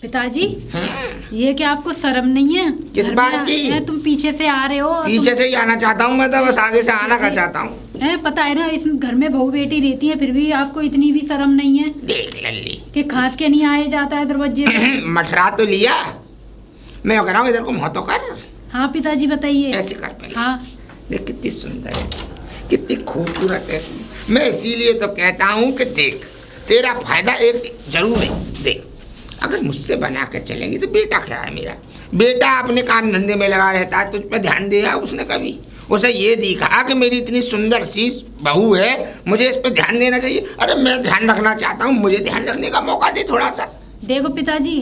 पिताजी, ये क्या आपको शर्म नहीं है? किस बात की? तुम पीछे से आ रहे हो। पीछे से ही आना चाहता हूँ मैं तो, बस आगे से आना का चाहता हूँ। पता है ना, इस घर में बहू बेटी रहती है, फिर भी आपको इतनी भी शर्म नहीं है? देख लल्ली कि खास के नहीं आए जाता है दरवाजे पे। मठरा तो लिया मैं, कह रहा हूँ इधर को मुँह तो कर। हाँ पिताजी बताइए। ऐसे कर पहले। हाँ देख कितनी सुंदर है, कितनी खूबसूरत है। मैं इसीलिए तो कहता हूँ कि देख तेरा फायदा एक जरूर है। देख अगर मुझसे बना कर चलेगी तो बेटा क्या है, मेरा बेटा अपने काम धंधे में लगा रहता है, तुझ पर ध्यान दिया उसने कभी? उसे ये दिखा कि मेरी इतनी सुंदर सी बहू है, मुझे इस पर ध्यान देना चाहिए। अरे मैं ध्यान रखना चाहता हूँ, मुझे ध्यान रखने का मौका दे थोड़ा सा। देखो पिताजी,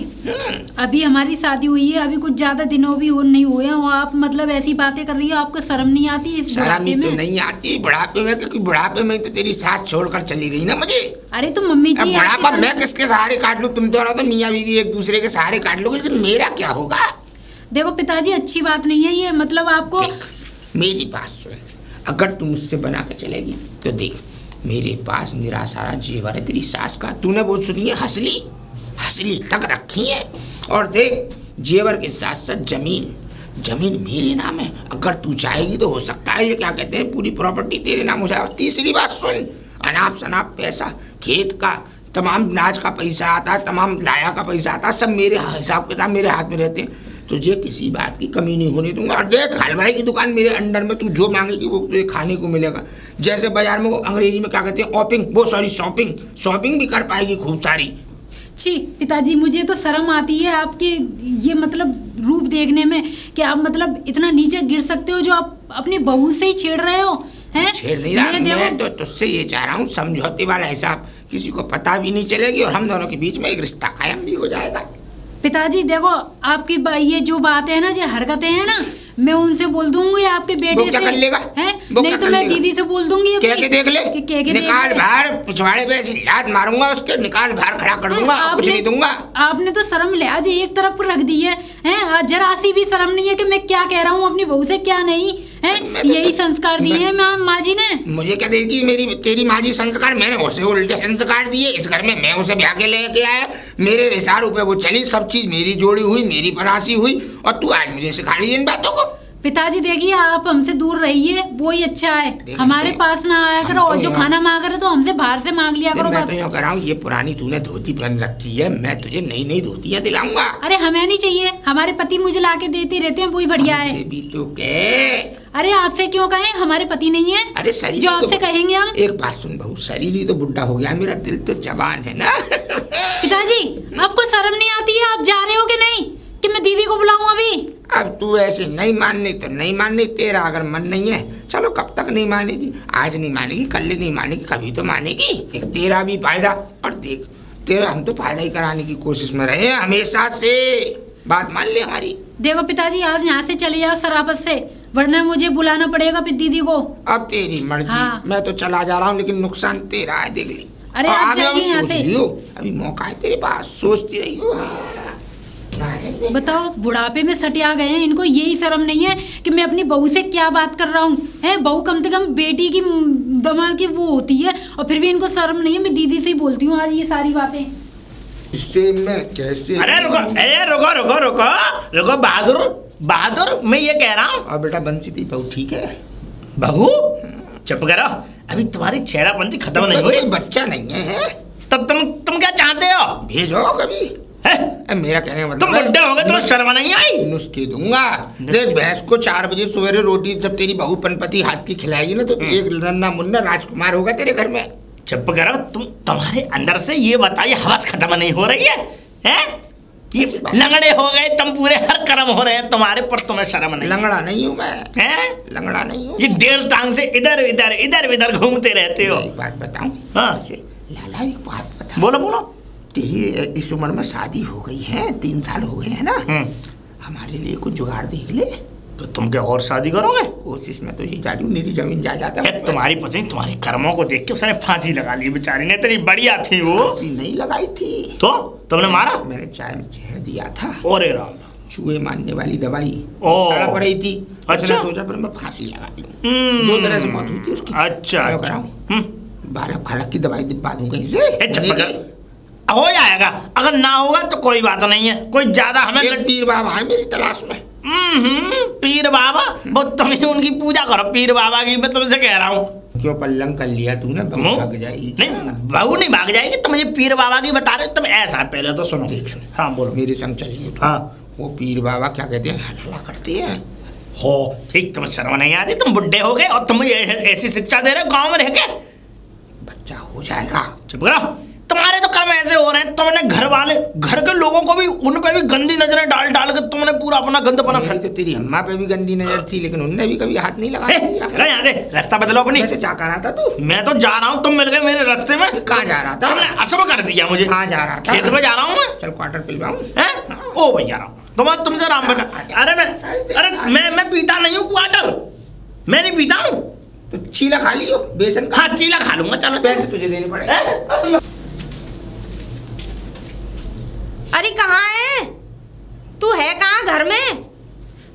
अभी हमारी शादी हुई है, अभी कुछ ज्यादा दिनों भी नहीं हुए हैं, और आप मतलब ऐसी बातें कर रही हो, आपको शर्म नहीं आती? इस बुढ़ापे में? तो नहीं आती बुढ़ापे में, क्योंकि बुढ़ापे में तो तेरी सास छोड़कर चली गई ना मुझे। अरे तो मम्मी जी, बुढ़ापा मैं किसके सहारे काट लूं? तुम दोनों तो मियाँ बीवी एक दूसरे के सहारे काट लोगे, लेकिन मेरा क्या होगा? देखो पिताजी, अच्छी बात नहीं है ये, मतलब आपको। मेरी बात सुन, अगर तुम मुझसे बना के चलेगी तो देख मेरे पास निराशारा जेवर है तेरी सास का। तूने वो सुनी है, हसली हसली तक रखी है। और देख जेवर के साथ साथ जमीन मेरे नाम है। अगर तू चाहेगी तो हो सकता है ये क्या कहते हैं, पूरी प्रॉपर्टी तेरे नाम हो जाए। और तीसरी बात सुन, अनाप शनाप पैसा, खेत का तमाम नाज का पैसा आता है, तमाम लाया का पैसा आता है, सब मेरे हिसाब किताब मेरे हाथ में रहते हैं। तुझे किसी बात की कमी नहीं होने दूंगा। और देख हलवाई की दुकान मेरे अंडर में, तू जो मांगेगी वो तुझे खाने को मिलेगा। जैसे बाजार में वो अंग्रेजी में क्या कहते हैं, ओपिंग, वो सॉरी शॉपिंग भी कर पाएगी खूब सारी। छी पिताजी, मुझे तो शर्म आती है आपके ये मतलब रूप देखने में, कि आप मतलब इतना नीचे गिर सकते हो, जो आप अपनी बहू से ही छेड़ रहे हो। हैं? छेड़ नहीं रहा मैं तो तुझसे ये चाह रहा हूँ, समझौते वाला हिसाब, किसी को पता भी नहीं चलेगी और हम दोनों के बीच में एक रिश्ता कायम भी हो जाएगा। पिताजी देखो, आपकी ये जो बातें है ना, जो हरकतें हैं ना, मैं उनसे बोल दूंगी आपके बेटे से। क्या कर लेगा? नहीं तो मैं दीदी से बोल दूंगी। के देख ले, निकाल बाहर, पिछवाड़े पे ऐसी लात मारूंगा उसके, निकाल बाहर खड़ा कर दूंगा, कुछ नहीं दूंगा। आपने तो शर्म लिहाज एक तरफ रख दी है, जरा सी भी शर्म नहीं है कि मैं क्या कह रहा हूँ अपनी बहू से क्या नहीं है। यही संस्कार दिए हैं माँ जी ने। मुझे क्या देगी मेरी तेरी माँ जी संस्कार? मैंने उसे उल्टे संस्कार दिए। इस घर में मैं उसे ब्याह के लेके आया, मेरे इशारों पे वो चली, सब चीज मेरी जोड़ी हुई, मेरी परासी हुई, और तू आज मुझे सिखा रही है इन बातों को। पिताजी देखिए, आप हमसे दूर रहिए, वो ही अच्छा है। हमारे पास ना आया करो, और जो खाना मांग रहे तो हमसे बाहर से मांग लिया करो। मैं तो यूँ कर रहा हूँ, ये पुरानी तूने धोती पहन रखी है, मैं तुझे नई नई धोतियाँ दिलाऊंगा। अरे हमें नहीं चाहिए, हमारे पति मुझे लाके देते रहते हैं, वही बढ़िया है। भी तो कह। अरे आपसे क्यों कहें, हमारे पति नहीं है। अरे शरीर जो आपसे कहेंगे हम। एक बात सुन बहू, शरीर ही तो बुढ़ा हो गया, मेरा दिल तो जवान है ना। पिताजी आपको शर्म नहीं आती है? आप जा रहे हो कि नहीं, कि मैं दीदी को बुलाऊं अभी? अब तू ऐसे नहीं माननी तो नहीं माननी, तेरा अगर मन नहीं है चलो, कब तक नहीं मानेगी? आज नहीं मानेगी, कल नहीं मानेगी, कभी तो मानेगी। एक तेरा भी फायदा, और देख तेरा हम तो फायदा ही कराने की कोशिश में रहे हैं हमेशा से, बात मान ले हमारी। देखो पिताजी, आप यहाँ से चले जाओ शराफत से, वरना मुझे बुलाना पड़ेगा फिर दीदी को। अब तेरी मर्जी। हाँ। मैं तो चला जा रहा हूँ, लेकिन नुकसान तेरा है, देख ली। अरे आप जाइए यहाँ से। अभी मौका है तेरे पास, सोचती रही हो। बताओ, बुढ़ापे में सटिया गए हैं, इनको यही शर्म नहीं है कि मैं अपनी बहू से क्या बात कर रहा हूँ। है बहू कम से कम बेटी की दमाल की वो होती है, और फिर भी इनको शर्म नहीं है। मैं दीदी से ही बोलती हूँ आज ये सारी बातें। इससे मैं कैसे? अरे रुको बहादुर, मैं ये कह रहा हूँ। अब बेटा बंसी थी बहू, ठीक है? बहू चुप करो, अभी तुम्हारी चेहराबंदी खत्म नहीं हुई। बच्चा नहीं है तब तुम क्या चाहते हो? भेजो कभी। मेरा कहने का मतलब, तुम बुड्ढे हो गए, तुम्हें शर्म नहीं आई? नुस्खे दूंगा। देख भैंस को 4 बजे सवेरे रोटी जब तेरी बहू पनपति हाथ की खिलाएगी ना, तो एक नन्ना मुन्ना राजकुमार होगा तेरे घर में। चुप करो, तुम्हारे अंदर से ये बताइए हवस खत्म नहीं हो रही है? ये लंगड़े हो गए तुम, पूरे हर कर्म हो रहे हैं तुम्हारे, पर तुम्हें शर्म नहीं? लंगड़ा नहीं हूँ मैं, लंगड़ा नहीं हूँ। ये 1.5 टांग से इधर घूमते रहते हो। एक बात बताऊं? हाँ लाला, एक बात बता। बोलो। तेरी इस उम्र में शादी हो गई है, 3 साल हो गए हैं ना, हमारे लिए कुछ जुगाड़ देख ले। तो तुम क्या और शादी करोगे? कोशिश में तो ये जा रही हूँ, मेरी जमीन जायदाद है। तुम्हारी पत्नी तुम्हारे कर्मों को देख के उसने फांसी लगा ली बेचारी ने, तेरी बढ़िया थी वो। फांसी नहीं लगाई थी तो तुमने मारा? मैंने चाय में जहर दिया था। अरे राम, चूहे मारने वाली दवाई तड़प रही थी। अच्छा, सोचा पर मैं फांसी लगा दी। 2 तरह से मौत हुई थी उसकी। अच्छा, बालक की दवाई दिलवा दूं कहीं से। हो जाएगा, अगर ना होगा तो कोई बात नहीं है, कोई ज्यादा हमें एक पीर बाबा है मेरी तलाश में। पीर बाबा, वो तुम ही उनकी पूजा करो पीर बाबा की, मैं तुमसे कह रहा हूँ। क्यों पल्लंग कर लिया तूने? बहू भाग जाएगी। नहीं, बहू नहीं भाग जाएगी, तुम मुझे पीर बाबा की बता रहे हो। तुम ऐसा पहले तो सुनो। देख सुन, हाँ बोलो। मेरे संग चलिए। हाँ वो पीर बाबा क्या कहते हैं, हल्ला करते हैं। हो ठीक, तुम्हें शर्म नहीं आती? तुम बुड्ढे हो गए और तुम मुझे ऐसी शिक्षा दे रहे हो गाँव में रह के। बच्चा हो जाएगा। चुप करो, तुम्हारे तो कर्म ऐसे हो रहे हैं, तुमने घर वाले घर के लोगों को भी उन पे भी गंदी नजरें डाल डाल के तुमने पूरा अपना गंदपना फैल। तो तेरी अम्मा पे भी गंदी नजर थी, लेकिन उनने भी कभी हाथ नहीं लगाया। चलो यहाँ से, रास्ता बदलो अपनी। वैसे क्या कर रहा था तू? मैं तो जा रहा हूँ, तुम मिल गए मेरे रास्ते में। कहाँ जा रहा था? तुमने असब कर दिया मुझे। कहाँ जा रहा था? खेत में जा रहा हूँ मैं। चल क्वार्टर पिलवाऊं? ओ भाई जा रहा हूँ, तुमसे राम बचा। अरे मैं पीता नहीं हूँ क्वार्टर, मैं नहीं पीता हूँ। तो चीला खा लियो बेसन का। हाँ चीला खा लूंगा। चलो पैसे तुझे देने पड़ेंगे। अरे कहाँ है तू? है कहाँ? घर में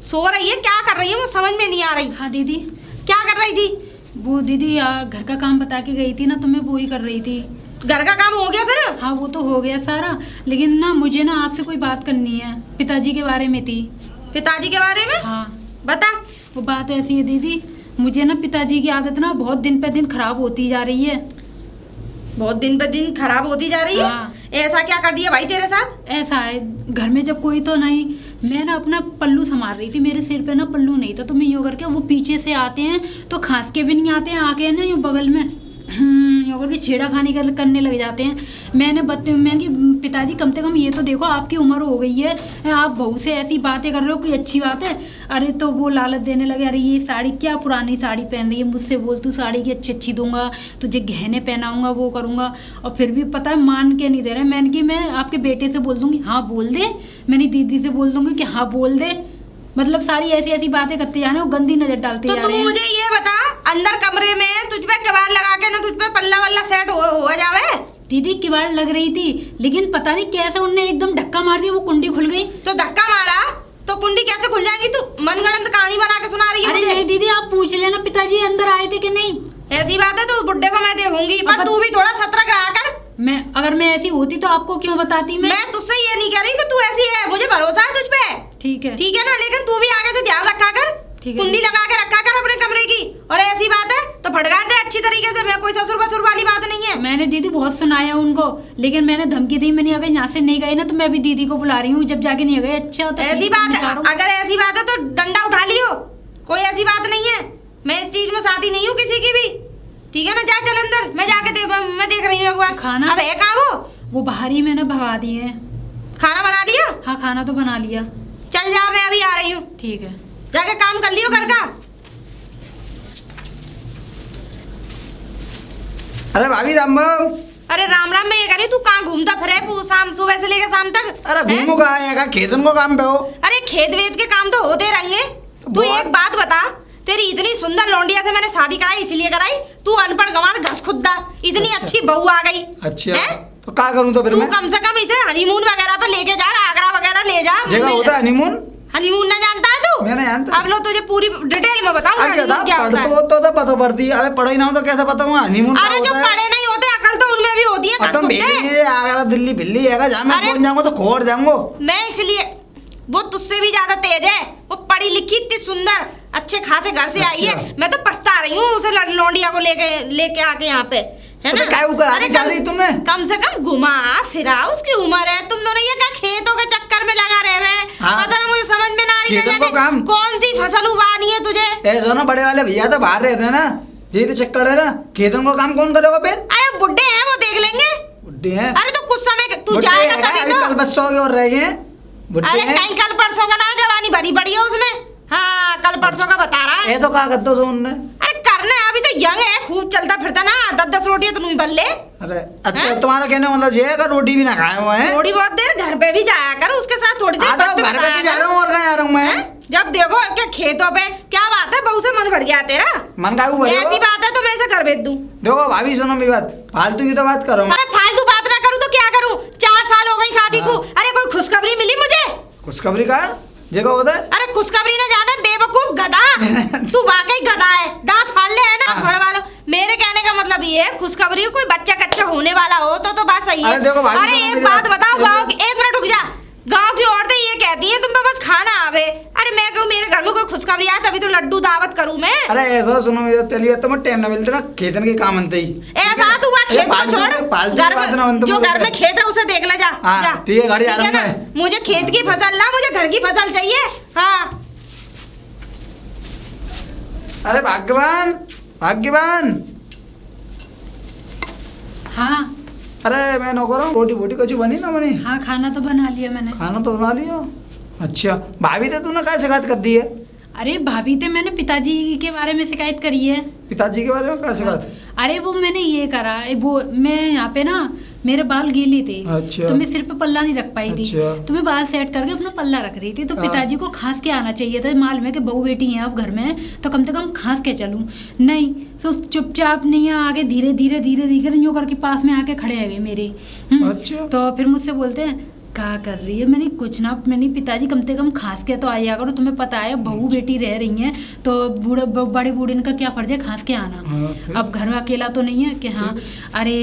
सो रही है? क्या कर रही है? मुझे समझ में नहीं आ रही। हाँ दीदी। क्या कर रही थी? वो दीदी घर का काम बता के गई थी ना, तो मैं वो ही कर रही थी। घर का काम हो गया फिर? हाँ वो तो हो गया सारा, लेकिन ना मुझे ना आपसे कोई बात करनी है, पिताजी के बारे में थी। पिताजी के बारे में? हाँ बता। वो बात ऐसी है दीदी, मुझे ना पिताजी की आदत ना बहुत दिन पे दिन खराब होती जा रही है। बहुत दिन पे दिन खराब होती जा रही है? हाँ। ऐसा क्या कर दिया भाई तेरे साथ? ऐसा है, घर में जब कोई तो नहीं, मैं ना अपना पल्लू संभाल रही थी, मेरे सिर पे ना पल्लू नहीं था, तो मैं यूँ करके वो पीछे से आते हैं तो खांस के भी नहीं आते हैं, आके ना यूँ बगल में यूँ करके छेड़ा खानी करने लग जाते हैं। मैंने कि पिताजी कम से कम ये तो देखो, आपकी उम्र हो गई है, आप बहू से ऐसी बातें कर रहे हो, कोई अच्छी बात है? अरे तो वो लालच देने लगे, अरे ये साड़ी क्या पुरानी साड़ी पहन रही है, मुझसे बोल तू साड़ी की अच्छी दूंगा, तुझे गहने पहनाऊंगा, वो करूंगा। और फिर भी पता है मान के नहीं दे रहे। मैंने कि मैं आपके बेटे से बोल दूंगी, हाँ बोल दे, मैंने दीदी से बोल दूंगी कि हाँ बोल दे, मतलब सारी ऐसी ऐसी बातें करते जा रहे हैं, गंदी नजर डालते जा रहे हैं। तो तू मुझे ये बता, अंदर कमरे में तुझ पे किवाड़ लगा के ना तुझ पे पल्ला वल्ला सेट हो जावे? दीदी किवाड़ लग रही थी, लेकिन पता नहीं कैसे उनने एकदम धक्का मार दिया, वो कुंडी खुल गई। तो धक्का मारा तो कुंडी कैसे खुल जाएगी? तू मनगढ़ंत कहानी बना के सुना रही है मुझे। नहीं दीदी, आप पूछ लेना पिताजी अंदर आए थे कि नहीं। ऐसी बात है तो बुड्ढे को मैं देखूंगी, पर तू भी थोड़ा सतर्क रहा कर। अगर मैं ऐसी होती तो आपको क्यों बताती? मैं तुझसे ये नहीं कह रही कि तू ऐसी है, मुझे भरोसा है तुझ पे। ठीक है ना, लेकिन तू भी आगे से ध्यान रखा कर, कुंडी लगा के रखा कर अपने कमरे की। और ऐसी बात है तो फटकार दे अच्छी तरीके से, मैं कोई ससुर बसुर वाली बात नहीं है। मैंने दीदी बहुत सुनाया उनको, लेकिन मैंने धमकी दी, मैंने अगर यहाँ से नहीं गई ना तो मैं भी दीदी को बुला रही हूँ, जब जाके नहीं गए। अच्छा तो ऐसी बात है, अगर ऐसी बात है तो डंडा उठा लियो, कोई ऐसी बात नहीं है। मैं इस चीज में साथी नहीं हूँ किसी की भी, ठीक है ना? जा चल अंदर, मैं जाके मैं देख रही हूँ एक बार। खाना अब है कहाँ वो बाहर ही मैंने भगा दिए। खाना बना दिया? हाँ खाना तो बना लिया। चल जा, मैं अभी आ रही हूँ। ठीक है, जाके काम कर लियो घर का। अरे भाभी राम राम। अरे राम राम, मैं ये कह रही तू कहाँ घूमता फिरे शाम सुबह से लेकर शाम तक? अरे घूमू कहाँ है, खेतन को काम पे हो। अरे खेत वेत के काम तो होते रहेंगे। तू एक बात बता, तेरी इतनी सुंदर लौंडिया से मैंने शादी कराई, इसलिए कराई? तू अनपढ़ गंवार घस खुद्दा, इतनी अच्छी बहू आ गई। अच्छा तो क्या करूं तो फिर तू मैं? कम से कम इसे हनीमून वगैरह पर लेके जा, आगरा वगैरह ले जा। जगह होता है हनीमून? हनीमून ना जानता है तू? मैं नहीं जानता। अब लो तुझे पूरी डिटेल में बताऊं अच्छा क्या होता है। तो पता पड़ती है, अरे पढ़ाई ना हो तो कैसे पता होगा हनीमून क्या अरे जो होता है? पढ़े नहीं होते अकल तो उनमें भी होती है। तुम भेजिए आगरा दिल्ली बिल्ली है, जहाँ मैं अरे- पहुंच जाऊंगा तो खोर जाऊंगा। मैं इसलिए, वो तुझसे भी ज्यादा तेज है, वो पढ़ी लिखी इतनी सुंदर अच्छे खासे घर से आई है। मैं तो पछता रही हूँ उसे लौंडिया को लेके आके यहाँ पे, है ना? क्या ऊपर आके चल रही तुमने? कम से कम घुमा फिरा, उसकी उम्र है। तुम दोनों ये क्या खेतों के चक्कर में लगा रहे हैं? हाँ। पता ना, मुझे समझ में ना आ रही खेतों को काम? कौन सी फसल उगानी है तुझे। ऐसा ना बड़े वाले भैया तो बाहर रहते हैं ना, यही तो चक्कर है ना। खेतों को काम कौन करेगा फिर? अरे बुड्ढे हैं, वो देख लेंगे। बुढ़े हैं? अरे तो कुछ समय तू बुढ़े जाएगा हैं, तभी अभी तो। कल बच्चों की और रह गए हैं। बुढ़े अरे हैं। कहीं कल परसों का ना, जवानी भरी पड़ी है उसमें। हाँ कल परसों का बता रहा है। ये तो क्या करते हो उनने? अरे करना है, अभी तो यंग है, खूब चलता फिरता ना। 10-10 रोटियां तो नहीं बल्ले। अरे अच्छा तुम्हारा कहने का मतलब ये है कि रोटी भी ना खाए हुए हैं? थोड़ी बहुत देर घर पे भी जाया कर, उसके साथ थोड़ी देर आधा वक्त घर पे बिताया भी जा कर। रहा हूँ और कहाँ जा रहा हूँ मैं? जब देखो क्या खेतों पे, क्या बात है, बहू से मन भर गया तेरा? मन का भी ऐसी बात है तो मैं इसे घर भेज दूं। देखो भाभी सुनो मेरी बात, फालतू की तो बात करो। अरे फालतू बात ना करूं तो क्या करूं? 4 साल हो गई शादी को। अरे कोई खुशखबरी मिली मुझे? खुशखबरी का जगह होता है? अरे खुशखबरी ना जाना, बेवकूफ गधा। तू वाकई गधा है, दांत फाड़ ले, है ना? थोड़ा वालों, मेरे कहने का मतलब ये है, खुशखबरी कोई बच्चा बच्चा होने वाला हो तो बात सही है। अरे देखो भाभी, अरे सुनो एक मेरी बात बात। बताओ, गाँव की, एक मिनट रुक जा, गाँव की औरतें ये कहती है तुम पे बस खाना आवे। अरे मैं कहूँ मेरे घर में कोई खुशखबरी आए तभी तो लड्डू दावत करूँ मैं। अरे ऐसा सुनो, मेरा तेलिया तो मैं टाइम ना मिलते ना, खेतन के काम बनते ही ऐसा तू वहाँ खेत को छोड़, घर में जो घर में खेत है उसे देख ले जा। हाँ, जा। ठीक है, गाड़ी आ ठीक है रहा ना? मैं। मुझे खेत की फसल ना, मुझे घर की फसल चाहिए। हाँ अरे भाग्यवान, भाग्यवान। हाँ अरे मैं नौकर हूँ, रोटी बोटी कचू बनी ना बनी? हाँ, खाना तो बना लिया मैंने। खाना तो बना लिया। अच्छा भाभी तो तूने क्या शिकायत कर दी है? अरे भाभी थे, मैंने पिताजी के बारे में शिकायत करी है। पिताजी के बारे में क्या शिकायत? अरे वो मैंने ये करा, वो मैं यहाँ पे ना मेरे बाल गीले थे। अच्छा। तो मैं सिर पे पल्ला नहीं रख पाई थी। अच्छा। तो मैं बाल सेट करके अपना पल्ला रख रही थी। तो पिताजी को खांस के आना चाहिए था, मालूम है कि बहू बेटी हैं अब घर में, तो कम से कम खांस के चलूं। नहीं, सो चुपचाप नहीं आगे धीरे धीरे धीरे धीरे यूँ करके पास में आके खड़े है गए मेरे। अच्छा। तो फिर मुझसे बोलते हैं क्या कर रही है? मैंने कुछ ना, मैंने पिताजी कम से कम खांस के तो आया करो, तुम्हें पता है बहू बेटी रह रही हैं तो बूढ़े बड़े बूढ़े का क्या फर्ज है खांस के आना। हाँ, अब घर में अकेला तो नहीं है कि हाँ अरे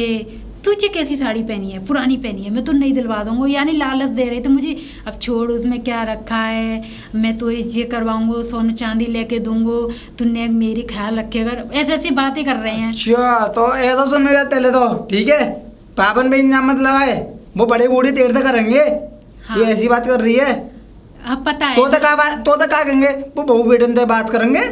तुझे कैसी साड़ी पहनी है, पुरानी पहनी है, मैं तो नहीं दिलवा दूंगा, यानी लालच दे रहे थे मुझे। अब छोड़, उसमें क्या रखा है, मैं तो ये करवाऊंगा, सोना चांदी लेके दूंगा, तूने मेरी ख्याल रखेगा, ऐसे ऐसी बातें कर रहे हैं। अच्छा तो ऐसा सुन मेरा पहले तो ठीक है, पाबन पे इंजाम मत लगाए, वो बड़े बूढ़े तेर तक करेंगे। हाँ। ये ऐसी बात कर रही है अब पता है तो क्या कहेंगे, वो बहू बेटन से बात करेंगे।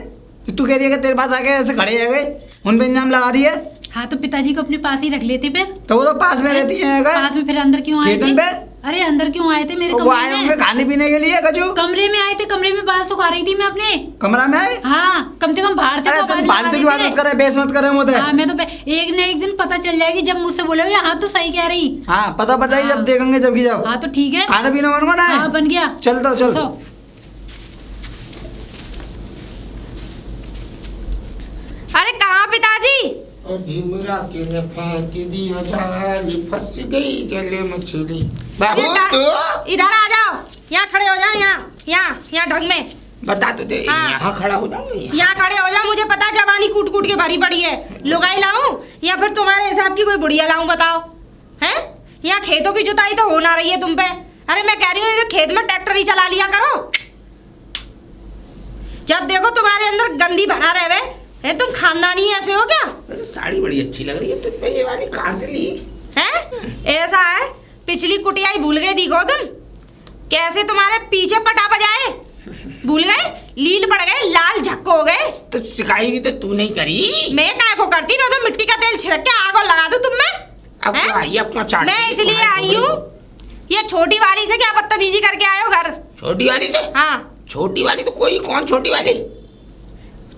तू कह रही है कि तेरे पास आके ऐसे खड़े है गए, उन पे इंजाम लगा रही है। हाँ, तो पिताजी को अपने पास ही रख लेते फिर। तो वो तो पास में रहती है पास में, फिर अंदर क्यों आए खेतन थे? पे? अरे अंदर क्यों आए थे मेरे वो आए कमरे होंगे में? खाने पीने के लिए कचू। कमरे में आए थे, कमरे में बाल सुखा रही थी मैं अपने। कमरा में आए? हाँ, कम से कम बाहर से अरे तो सब आवाज फालतू की लगा बात देते। मत करे, बेस मत करे मुझे। हाँ, मैं तो एक न एक दिन पता चल जाएगी जब मुझसे बोलोगे हाँ तो सही कह रही। हाँ पता ही हाँ। जब देखेंगे जब की जब। हाँ तो ठीक है। खाना पीना बन गया? हाँ बन गया। चल तो चल। सो। अरे कहाँ पिताजी? ढीमरा के ने फेंक दिया जाल, फंस गई जले मछली। बाबू अरे तो इधर आ जाओ, यहाँ खड़े हो जाओ, यहाँ ढंग में। बता तो दे, हाँ। यहाँ खड़ा हो जाऊंगा। यहाँ खड़े हो जाओ, मुझे पता जवानी कूट कूट के भरी पड़ी है। लुगाई लाऊं या फिर तुम्हारे हिसाब की कोई बुढ़िया लाऊं, बताओ। हैं? यहाँ खेतों की जुताई तो हो ना रही है तुम पे। अरे मैं कह रही हूँ खेत में ट्रैक्टर ही चला लिया करो। जब देखो तुम्हारे अंदर गंदी भरा रहे है, तुम खानदानी ऐसे हो क्या? साड़ी बड़ी अच्छी लग रही है तुझ पे, ये वाली कहाँ से ली? हैं? ऐसा है, पिछली कुटियाई भूल गए दिखो तुम, कैसे तुम्हारे पीछे पटा बजाए, भूल गए, लील पड़ गए, लाल झक्को हो गए। तो सिकाई भी तो तू नहीं करी। मैं काय को करती, मैं तो मिट्टी का तेल छिड़क के आग और लगा दूं तुम में। अब हैं? तो आई, अब क्यों चाट? मैं इसलिए आई हूँ, ये छोटी वाली से क्या बदतमीजी करके आए हो घर? छोटी वाली से? हाँ, छोटी वाली तो कोई, कौन छोटी वाली?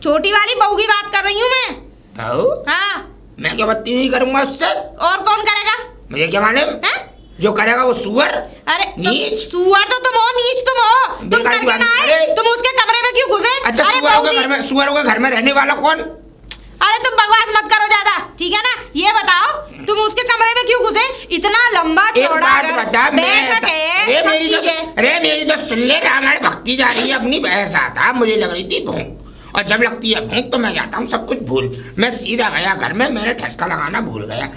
छोटी वाली बहू की बात कर रही हूँ मैं। बहू? हाँ, मैं क्या बदतमीजी करूंगा उससे? और कौन करेगा? मुझे क्या मालूम? हैं? जो करेगा वो सुअर। अरे तो नीच। सुअर तो तुम हो, नीच तुम हो, तुम बेकार की करके बात ना नहीं। आए, अरे! तुम उसके कमरे में क्यों घुसे? अच्छा, अरे सुअरों बहू के दी- घर में, सुअरों के घर में रहने वाला कौन? अरे तुम बकवास मत करो ज्यादा, ठीक है ना? ये बताओ तुम उसके कमरे में क्यों घुसे? इतना लंबा एक चौड़ा बात घर, बता, मैं बैठक ऐसा- है, अरे सब मेरी तो, चीजें। अरे मेरी तो सुन ले, रामायण भक्ति जा रही है अपनी, बहस आता मुझे लग रही थी भूख, और जब लगती है भूख तो मैं जाता हूँ सब कुछ भूल। मैं सीधा गया घर में, मैंने ठसका लगाना भूल गया,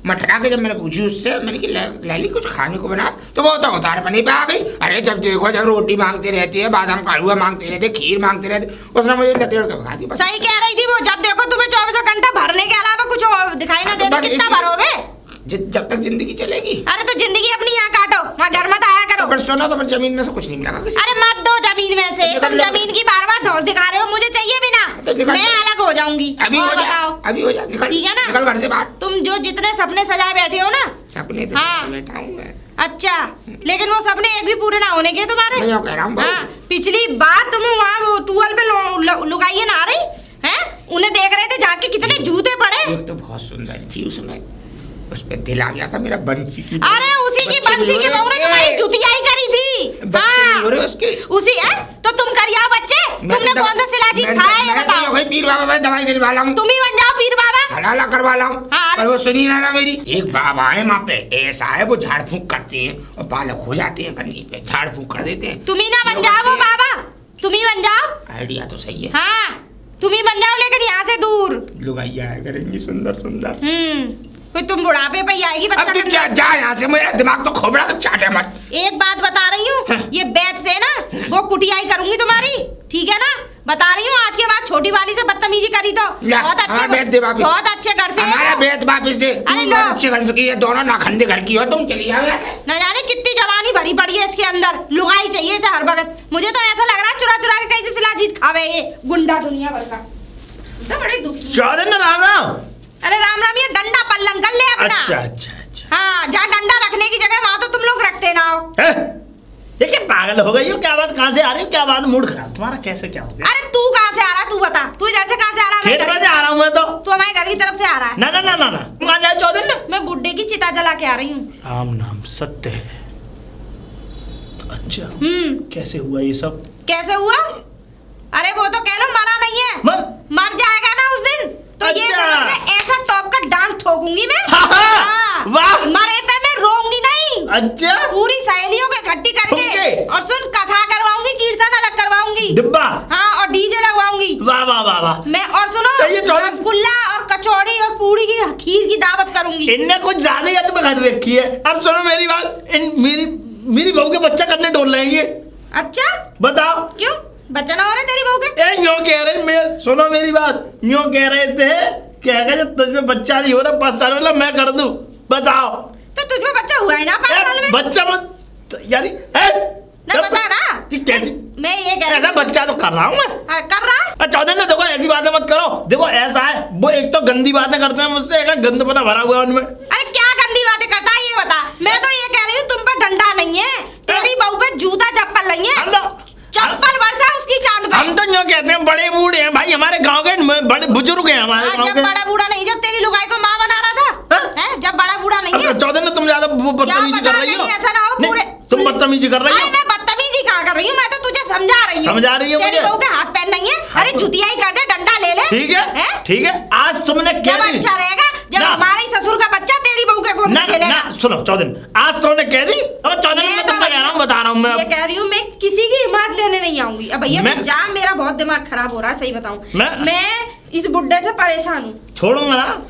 मठरा के जब मैंने पूछी उससे, मैंने कि लैली कुछ खाने को बना, तो वो तो उतार पनी पे आ गई। अरे जब देखो जब रोटी मांगती रहती है, बादाम का हलवा मांगते रहते, खीर मांगते रहते, उसने मुझे लतेड़ के भगा दी। बस। सही कह रही थी वो, जब देखो तुम्हें 24 घंटा भरने के अलावा कुछ और दिखाई ना तो देता, बस कितना इसलिए- भरोगे? जब तक जिंदगी चलेगी। अरे तो जिंदगी अपनी यहाँ काटो, वहाँ घर मत आया करो। पर सुनो, तो फिर जमीन में से कुछ नहीं मिला किसी। अरे मत दो जमीन में से, निकल तुम लो। जमीन की बार बार धौंस दिखा रहे हो, मुझे चाहिए भी ना, तो निकल मैं लो। अलग हो जाऊंगी। अभी और हो जा, बताओ, अभी हो जा, निकल, ठीक है ना? निकल घर से बाहर। तुम जो जितने सपने सजाए बैठे हो ना, सपने तो हाँ। सपने बैठा हूँ मैं। अच्छा, लेकिन वो सपने एक भी पूरे ना होने के तुम्हारे। मैं यूँ कह रहा हूँ बहू। हाँ, पिछली बार तुम वहाँ टूअल पे लुगाइए ना आ रही हैं, उन्हें देख रहे थे जाके, कितने जूते पड़े। एक तो बहुत सुंदर थी उसमें, उस पे दिल आ गया था मेरा, बंसी की। अरे उसी की बच्चे बंसी नहीं की हो बहू ने रहे तुम्हारी उसके। जुतियाई करी थी। बच्चे नहीं हो रहे उसके। उसी है तो तुम करिया बच्चे, तुमने कौन सा सिला चीज खाया है ये बताओ। भाई पीर बाबा, मैं दवाई दिलवा लाऊं, तुम ही बन जाओ पीर बाबा। हलाला करवा लाऊं। हाँ। पर वो सुनी ना मेरी। एक बाबा है वहाँ पे, ऐसा है वो झाड़ फूंक करते हैं और बालक हो जाते हैं कन्नी पे, झाड़ फूंक कर देते हैं। तुम ही ना बन जाओ वो बाबा, तुम ही बन जाओ। आइडिया तो सही है। हाँ, तुम ही बन जाओ, लेकिन यहाँ से दूर। लुगाइया आया करेंगी सुंदर सुंदर। कोई तुम बुढ़ापे पे ही आएगी बच्चा अब तू करने? जा यहाँ से, मेरा दिमाग तो खोबड़ा तो चाटे मत। एक बात बता रही हूँ, ये बैत से ना वो कुटियाई करूंगी तुम्हारी, ठीक है ना? बता रही हूँ, आज के बाद छोटी वाली से बदतमीजी करी तो बहुत अच्छे, बहुत अच्छे घर से, हमारा बेत वापिस दे। अरे लो, अच्छे घर से, ये दोनों नाखंदे घर की हो, तुम चली आओ यहाँ से। न जाने कितनी जवानी भरी पड़ी है इसके अंदर, लुगाई चाहिए इसे हर वक्त। मुझे तो ऐसा लग रहा है चुरा चुरा के कहीं से शिलाजीत खावे ये गुंडा दुनिया भर का। तो बड़े दुखी। चौधरी राम राम। अरे राम राम, ये डंडा पल्लंग कर ले अपना। अच्छा अच्छा अच्छा। हाँ, जहाँ डंडा रखने की जगह वहाँ तो तुम लोग रखते ना हो। ये क्या पागल हो गई हो? क्या बात, कहाँ से आ रही हो? क्या बात, मूड खराब तुम्हारा? कैसे क्या हो गया? अरे तू कहाँ से आ रहा, तू बता, तू इधर से कहाँ से आ रहा? खेत में से आ रहा हूँ मैं तो। तू हमारे घर की तरफ से आ रहा है? ना ना ना ना ना, तुम कहाँ जाए चौधरी ना? मैं बुड्ढे की चिता जला के आ रही हूँ। राम नाम सत्य है। अच्छा, कैसे हुआ ये सब? कैसे हुआ? अरे वो तो कह लो मरा नहीं है, मर जाएगा ना उस दिन तो ये समझ में ऐसा टॉप का डांस ठोकूंगी मैं। हाँ, वाह, मरे पे मैं रोऊंगी नहीं। अच्छा, पूरी सहेलियों के इकट्ठी करके और सुन कथा करवाऊंगी, कीर्तन अलग करवाऊंगी, डिब्बा, हाँ, और डीजे लगवाऊंगी। वाह वाह वाह वाह। मैं और सुनो, रसगुल्ला और कचौड़ी और पूरी की खीर की दावत करूंगी। इनने कुछ ज्यादा या तो घर रखी है। अब सुनो मेरी बात, मेरी बहू के बच्चा करने डोल रहे हैं। अच्छा, बताओ क्यों बच्चा ना हो रहे तेरी बहू के? यूं कह रहे, मैं सुनो मेरी बात, यूं कह रहे थे क्या जब तुझमें बच्चा नहीं हो रहा 5 साल वाला मैं कर दूं। बताओ। तो तुझमें बच्चा हुआ है ना 5 साल में? बच्चा मत यारी ना बता ना। कैसी? मैं ये कह रही हूँ, बच्चा तो कर रहा हूँ मैं। कर रहा है? चौधरी ने देखो ऐसी बातें मत करो। देखो ऐसा है, वो एक तो गंदी बातें करते हैं मुझसे, एक गंद बना भरा हुआ उनमें। अरे क्या गंदी बातें करता है ये बता। मैं तो ये कह रही हूँ तुम पे डंडा नहीं है, तेरी बहू पे जूता चप्पल नहीं है, चप्पल वर्षा उसकी चांद पे। हम तो यूँ कहते हैं बड़े बूढ़े हैं भाई, हमारे गांव के बड़े बुजुर्ग हैं हमारे गांव के। जब बड़ा बूढ़ा नहीं, जब तेरी लुगाई को माँ बना रहा था, हैं? जब बड़ा बूढ़ा नहीं है। चौधरी तुम ज्यादा बदतमीजी कर रही हो। ऐसा ना हो पूरे। तुम बदतमीजी कर रही हो। मैं बदतमीजी कहाँ कर रही हूँ, मैं तो तुझे समझा रही हूँ। समझा रही हूँ तेरी बहू के हाथ पैर नहीं है, अरे जुतिया ही कर दे, डंडा ले ले। ठीक है ठीक है, आज तुमने क्या जब अच्छा रहेगा, जब हमारे ससुर का बच्चा तेरी बहू के गोद में खेलेगा। सुनो चौधरी, आज तुमने कह दी। अब चौधरी मैं तुमको कह रहा हूँ, बता रहा हूँ मैं। ये कह रही हूँ मैं किसी की हिम्मत लेने नहीं आऊंगी। अब भैया तू जा, मेरा बहुत दिमाग खराब हो रहा है, सही बताऊं। मैं इस बुड्ढे से परेशान हूँ। छोड़ूंगा ना।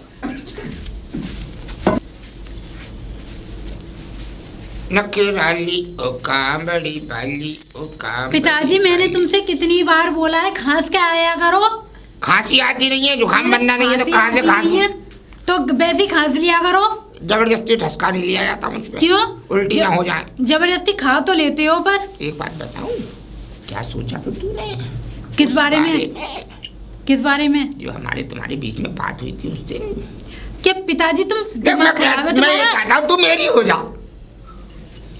नखराली ओ कांबड़ी बाली ओ कांबड़ी। पिताजी मैंने तुमसे कितनी बार बोला है खांस के आया करो। खांसी आती नहीं है, जुकाम बनना नहीं है तो कहाँ से खांसी? तो वैसे खांस लिया करो। जबरदस्ती ठसका नहीं लिया जाता मुझ पे। क्यों? उल्टी ना हो जाए। जबरदस्ती खा तो लेते हो, पर एक बात बताऊं, क्या सोचा फिर तूने? किस बारे में? किस बारे में? जो हमारे तुम्हारे बीच में बात हुई थी उस दिन। क्या पिताजी तुम मैं कहता हूँ तू मेरी हो जा।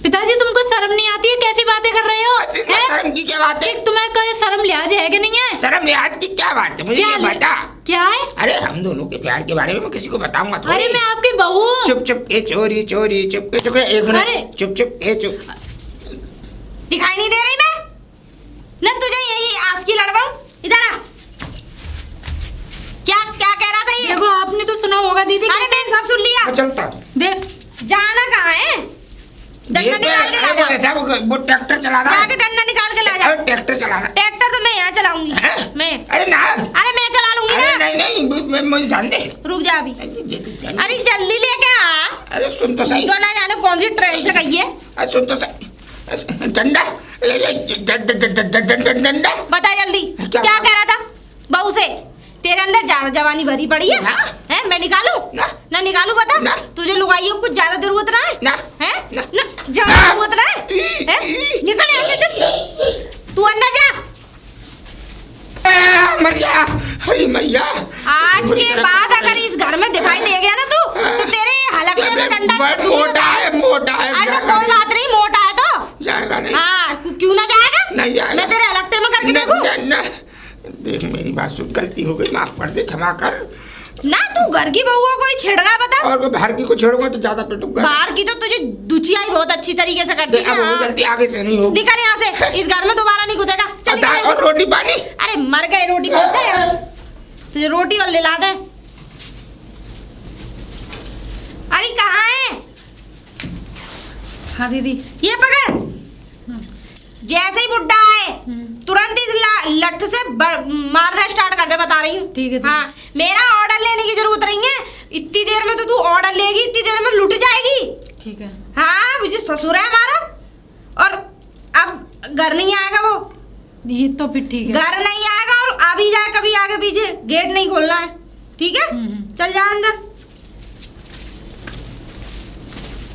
पिताजी तुमको शर्म नहीं आती है? कैसी बातें कर रहे हो? शर्म की क्या बात है? तुम्हें कोई शर्म लिहाज है कि नहीं है? शर्म लिहाज की क्या बात है, मुझे ये बता। क्या है? अरे हम दोनों के प्यार के बारे में मैं किसी को बताऊंगा थोड़ी। अरे मैं आपकी बहू हूँ। चुप चुप के चोरी चोरी, चुप के चुप, एक मिनट, चुप चुप के चुप। दिखाई नहीं दे रही मैं? न तुझे यही आस की लड़वाऊं? इधर आ। क्या क्या कह रहा था ये? देखो आपने तो सुना होगा दीदी। अरे मैंने सब सुन लिया। मैं चलता हूँ। देख जाना कहाँ है? डंडा निकाल के ला जा। वो ट्रैक्टर चलाना है। जाके डंडा निकाल के ला जा। ट्रैक्टर चलाना। ट्रैक्टर तो मैं यहाँ चलाऊंगी। मैं? अरे ना। अरे मैं चला लूंगी ना। नहीं मुझे जान दे। रुक जा अभी। अरे जल्दी लेके आ। अरे सुन तो सही। तो ना जाने कौन सी ट्रेन से गई है। अरे सुन तो सही। डंडा डंडा। बता जल्दी क्या कह रहा था बहू से? तेरे अंदर ज्यादा जवानी भरी पड़ी है? हैं? मैं निकालूं? ना निकालूं? बता। तुझे लुगाइयों को ज्यादा जरूरत ना है? हैं? ना ज्यादा जरूरत ना है? निकल यहाँ से, चल तू अंदर जा। मैया, अरे मैया। आज के बाद अगर इस घर में दिखाई दे गया ना तू, तो तेरे हलके में डंडा। मोटा है, मोटा है। अरे कोई बात नहीं, मोटा है तो जाएगा नहीं। हाँ, क्यों ना जाएगा? नहीं जाएगा। मैं तेरे हलकटे में करके देखूं। देख मेरी बात सुन, गलती हो गई, माफ कर दे, क्षमा कर ना। तू घर की बहू को कोई छेड़ रहा, बता। और बाहर की को छोड़ूंगा तो ज्यादा पिटूंगा। बाहर की तो तुझे दुचियाई बहुत अच्छी तरीके से करती है। वो गलती आगे से नहीं होगी। निकल यहाँ से, इस घर में दोबारा नहीं घुसेगा। चल और रोटी पानी? अरे मर गए, रोटी कौन सा है? तुझे रोटी और लिला दे। अरे कहाँ है? हाँ दीदी। ये पकड़। जैसे ही बुड्ढा आए तुरंत इस लठ से मारना स्टार्ट कर दे, बता रही हूँ। ठीक है। हाँ, मेरा ऑर्डर लेने की जरूरत नहीं है। इतनी देर में तो तू ऑर्डर लेगी, इतनी देर में लुट जाएगी। ठीक है। हाँ मुझे ससुर है हमारा, और अब घर नहीं आएगा वो, ये तो फिर ठीक है। घर नहीं आएगा, और आ भी जाए कभी आगे पीछे गेट नहीं खोलना है, ठीक है? चल जा अंदर।